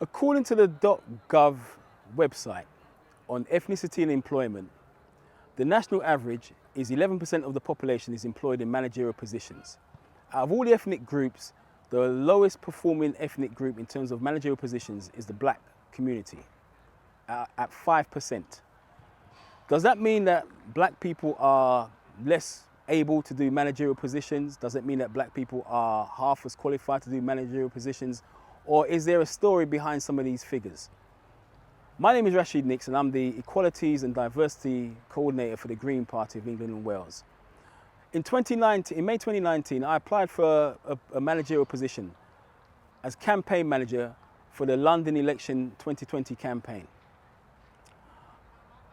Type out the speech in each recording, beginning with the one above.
According to the .gov website on ethnicity and employment, the national average is 11% of the population is employed in managerial positions. Out of all the ethnic groups, the lowest performing ethnic group in terms of managerial positions is the black community at 5%. Does that mean that black people are less able to do managerial positions? Does it mean that black people are half as qualified to do managerial positions? Or is there a story behind some of these figures? My name is Rashid Nix and I'm the Equalities and Diversity Coordinator for the Green Party of England and Wales. In May 2019, I applied for a managerial position as campaign manager for the London election 2020 campaign.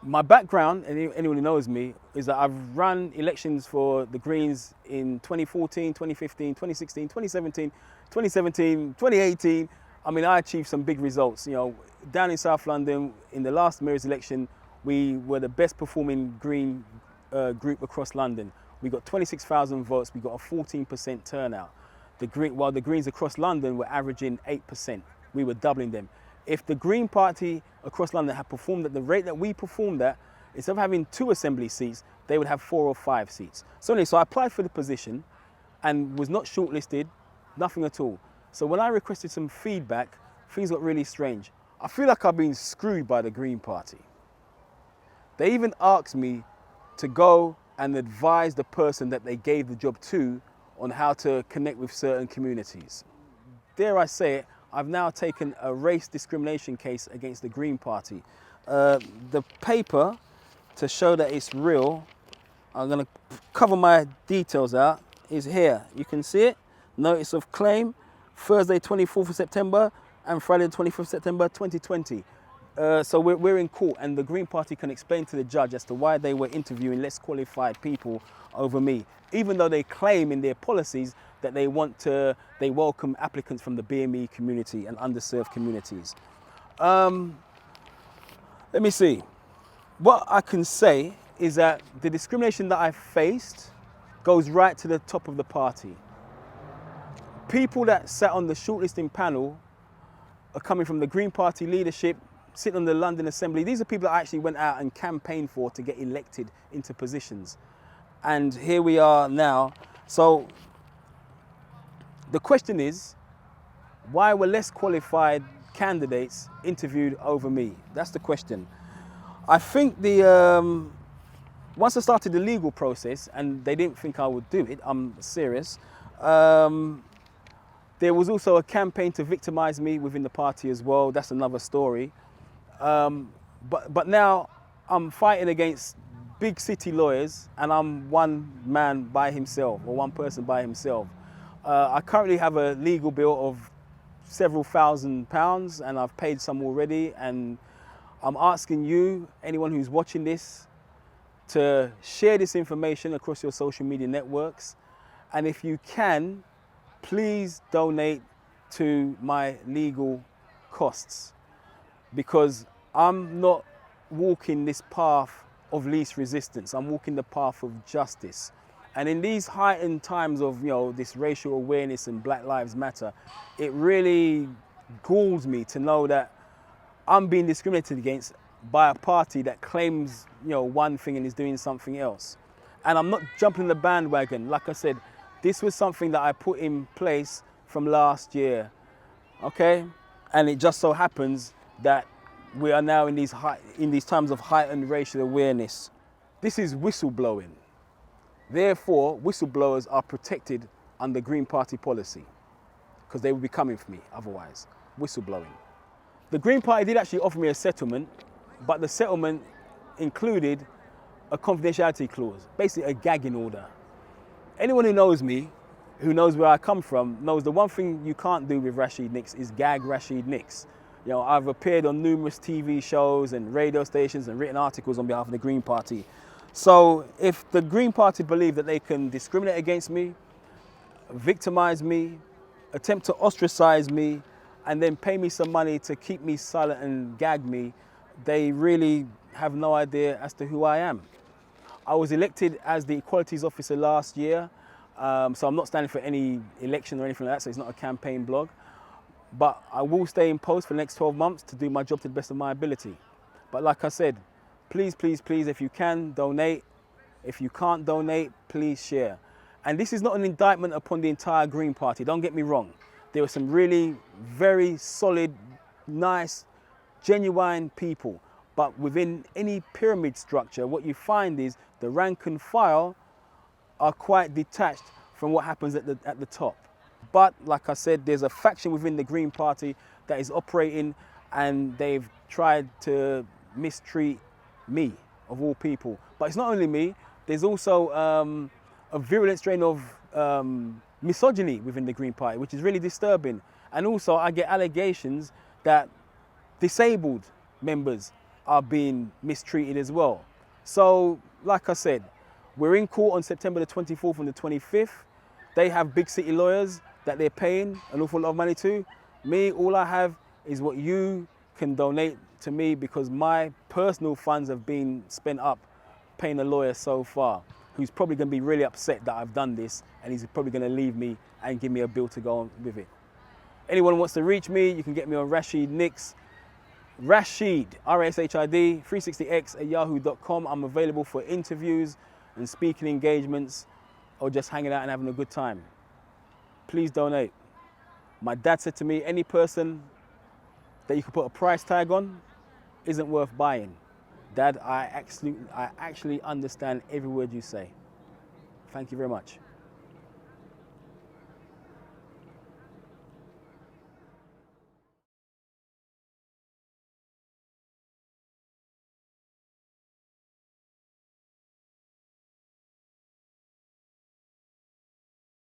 My background, and anyone who knows me, is that I've run elections for the Greens in 2014, 2015, 2016, 2017, 2018. I mean, I achieved some big results. You know, down in South London, in the last mayor's election, we were the best performing Green group across London. We got 26,000 votes. We got a 14% turnout. While the Greens across London were averaging 8%, we were doubling them. If the Green Party across London had performed at the rate that we performed at, instead of having 2 assembly seats, they would have 4 or 5 seats. So anyway, so I applied for the position and was not shortlisted, nothing at all. So when I requested some feedback, things got really strange. I feel like I've been screwed by the Green Party. They even asked me to go and advise the person that they gave the job to on how to connect with certain communities. Dare I say it, I've now taken a race discrimination case against the Green Party. The paper, to show that it's real, I'm going to cover my details out, is here. You can see it. Notice of claim, Thursday 24th of September and Friday 25th of September 2020. So we're in court and the Green Party can explain to the judge as to why they were interviewing less qualified people over me, even though they claim in their policies that they welcome applicants from the BME community and underserved communities. Let me see. What I can say is that the discrimination that I faced goes right to the top of the party. People that sat on the shortlisting panel are coming from the Green Party leadership, sit on the London Assembly. These are people that I actually went out and campaigned for to get elected into positions. And here we are now. So the question is, why were less qualified candidates interviewed over me? That's the question. I think once I started the legal process, and they didn't think I would do it, I'm serious, there was also a campaign to victimize me within the party as well. That's another story. But now I'm fighting against big city lawyers and I'm one man by himself, or one person by himself. I currently have a legal bill of several £1,000s and I've paid some already, and I'm asking you, anyone who's watching this, to share this information across your social media networks, and if you can, please donate to my legal costs, because I'm not walking this path of least resistance. I'm walking the path of justice. And in these heightened times of, you know, this racial awareness and Black Lives Matter, it really galls me to know that I'm being discriminated against by a party that claims, you know, one thing and is doing something else. And I'm not jumping the bandwagon. Like I said, this was something that I put in place from last year, okay? And it just so happens that we are now in these times of heightened racial awareness. This is whistleblowing. Therefore, whistleblowers are protected under Green Party policy, because they would be coming for me otherwise. Whistleblowing. The Green Party did actually offer me a settlement, but the settlement included a confidentiality clause, basically a gagging order. Anyone who knows me, who knows where I come from, knows the one thing you can't do with Rashid Nix is gag Rashid Nix. You know, I've appeared on numerous TV shows and radio stations and written articles on behalf of the Green Party. So if the Green Party believe that they can discriminate against me, victimize me, attempt to ostracize me, and then pay me some money to keep me silent and gag me, they really have no idea as to who I am. I was elected as the Equalities Officer last year, so I'm not standing for any election or anything like that, so it's not a campaign blog. But I will stay in post for the next 12 months to do my job to the best of my ability. But like I said, please, please, please, if you can, donate. If you can't donate, please share. And this is not an indictment upon the entire Green Party, don't get me wrong. There were some really very solid, nice, genuine people. But within any pyramid structure, what you find is the rank and file are quite detached from what happens at the top. But like I said, there's a faction within the Green Party that is operating, and they've tried to mistreat me, of all people. But it's not only me, there's also a virulent strain of misogyny within the Green Party, which is really disturbing. And also I get allegations that disabled members are being mistreated as well. So like I said, we're in court on September the 24th and the 25th. They have big city lawyers that they're paying an awful lot of money to. Me, all I have is what you can donate to me, because my personal funds have been spent up paying a lawyer so far, who's probably going to be really upset that I've done this, and he's probably going to leave me and give me a bill to go on with it. Anyone who wants to reach me, you can get me on Rashid Nix. Rashid, R-A-S-H-I-D, 360x at yahoo.com. I'm available for interviews and speaking engagements, or just hanging out and having a good time. Please donate. My dad said to me, any person that you could put a price tag on isn't worth buying. Dad, I actually understand every word you say. Thank you very much.